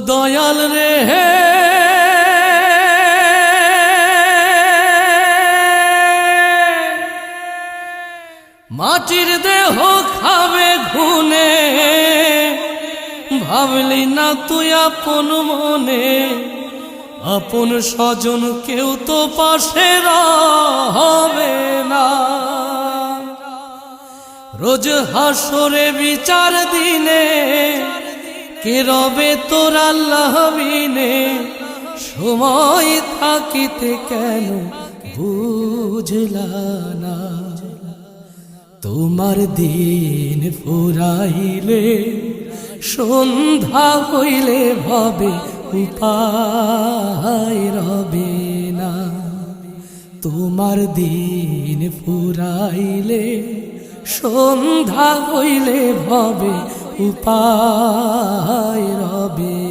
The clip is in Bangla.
দয়াল রে মাটির দেহ খাবে ঘুনে, ভাবলি না তুই আপন মনে, আপন স্বজন কেউ তো পাশে হবে না। রোজ হাসরে বিচার দিনে কে রবে তোর আল্লাহ বিনে, সময় থাকিতে কেন বুঝলা না। তোমার দিন ফুরাইলে সন্ধ্যা হইলে ভবে উপায় রবে না। তোমার দিন ফুরাইলে সন্ধ্যা হইলে ভবে উপায় রবে